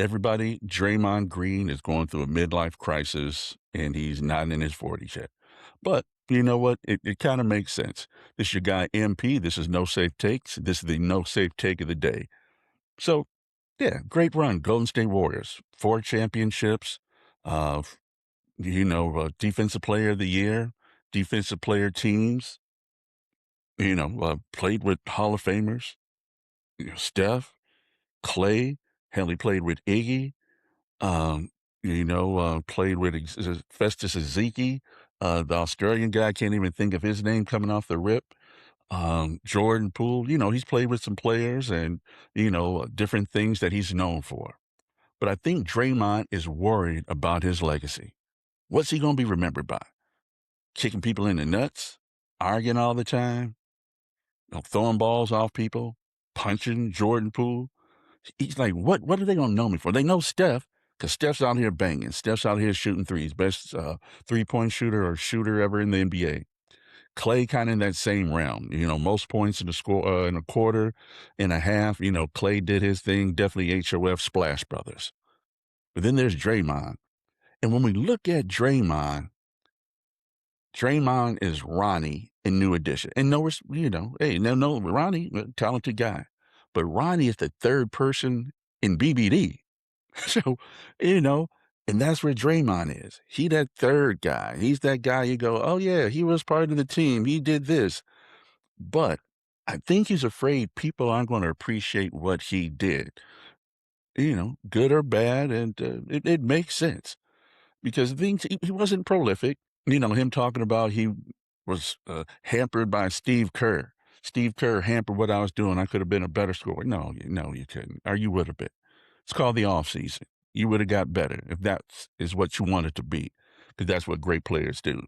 Everybody, Draymond Green is going through a midlife crisis, and he's not in his 40s yet. But you know what? It kind of makes sense. This is your guy MP. This is No Safe Takes. This is the No Safe Take of the day. So, yeah, great run, Golden State Warriors. 4 championships. Uh, Defensive Player of the Year, Defensive Player teams. Played with Hall of Famers. Steph, Klay. Hell, he played with Iggy. Um, played with Festus Ezeki, the Australian guy. I can't even think of his name coming off the rip. Jordan Poole, he's played with some players and, different things that he's known for. But I think Draymond is worried about his legacy. What's he going to be remembered by? Kicking people in the nuts? Arguing all the time? Throwing balls off people? Punching Jordan Poole? He's like, what are they going to know me for? They know Steph because Steph's out here banging. Steph's out here shooting threes. Best three-point shooter or shooter ever in the NBA. Klay kind of in that same realm. Most points in the score in a quarter and a half. Klay did his thing. Definitely HOF Splash Brothers. But then there's Draymond. And when we look at Draymond, Draymond is Ronnie in New Edition. And hey, no, Ronnie, talented guy. But Ronnie is the third person in BBD. So, and that's where Draymond is. He that third guy. He's that guy you go, oh yeah, he was part of the team. He did this. But I think he's afraid people aren't going to appreciate what he did, good or bad. And it makes sense because things, he wasn't prolific. Him talking about he was hampered by Steve Kerr. Steve Kerr hampered what I was doing. I could have been a better scorer. No, you couldn't. Or you would have been. It's called the off season. You would have got better if that is what you wanted to be, because that's what great players do.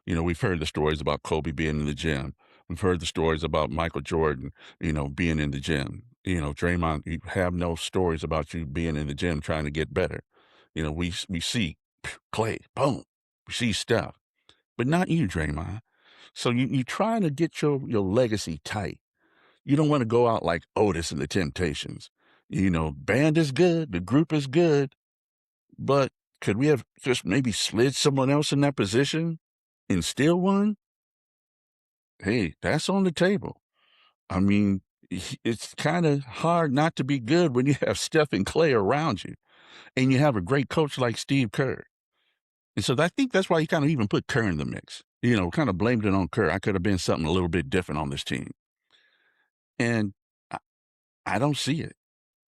We've heard the stories about Kobe being in the gym. We've heard the stories about Michael Jordan, being in the gym. Draymond, you have no stories about you being in the gym trying to get better. We see Klay, boom. We see Steph, but not you, Draymond. So you trying to get your legacy tight. You don't want to go out like Otis and the Temptations. Band is good, the group is good, but could we have just maybe slid someone else in that position and still won? Hey, that's on the table. I mean, it's kind of hard not to be good when you have Steph and Klay around you and you have a great coach like Steve Kerr. And so I think that's why he kind of even put Kerr in the mix, kind of blamed it on Kerr. I could have been something a little bit different on this team. And I, I don't see it.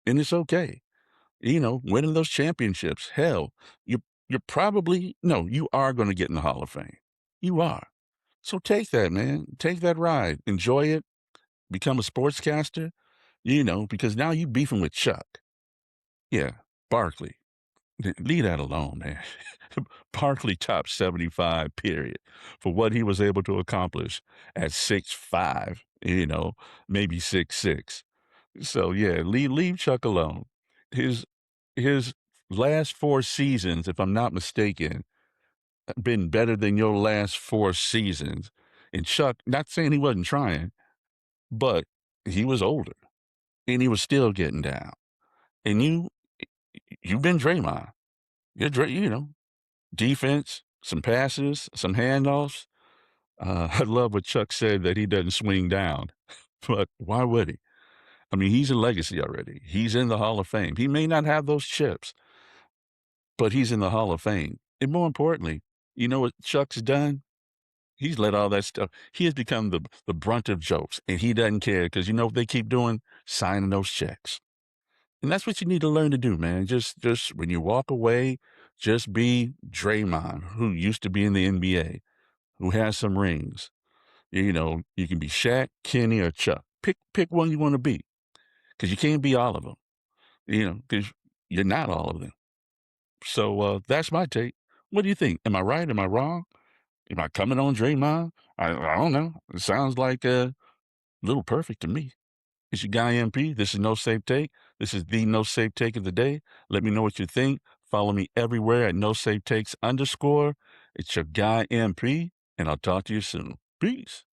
And it's okay. Winning those championships, hell, you're probably, no, you are going to get in the Hall of Fame. You are. So take that, man. Take that ride. Enjoy it. Become a sportscaster, because now you beefing with Chuck. Yeah, Barkley. Leave that alone, man. Barkley top 75, period, for what he was able to accomplish at 6'5", maybe 6'6". So yeah, leave Chuck alone. His his last 4 seasons, if I'm not mistaken, been better than your last 4 seasons. And Chuck, not saying he wasn't trying, but he was older and he was still getting down. And you've been Draymond. Defense, some passes, some handoffs. I love what Chuck said that he doesn't swing down, but why would he? I mean, he's a legacy already. He's in the Hall of Fame. He may not have those chips, but he's in the Hall of Fame. And more importantly, you know what Chuck's done? He's let all that stuff. He has become the brunt of jokes, and he doesn't care because you know what they keep doing? Signing those checks. And that's what you need to learn to do, man. Just when you walk away, just be Draymond, who used to be in the NBA, who has some rings. You can be Shaq, Kenny, or Chuck. Pick one you want to be, because you can't be all of them. Because you're not all of them. So that's my take. What do you think? Am I right? Am I wrong? Am I coming on Draymond? I don't know. It sounds like a little perfect to me. It's your guy MP. This is No Safe Take. This is the No Safe Take of the day. Let me know what you think. Follow me everywhere at No Safe Takes _. It's your guy MP, and I'll talk to you soon. Peace.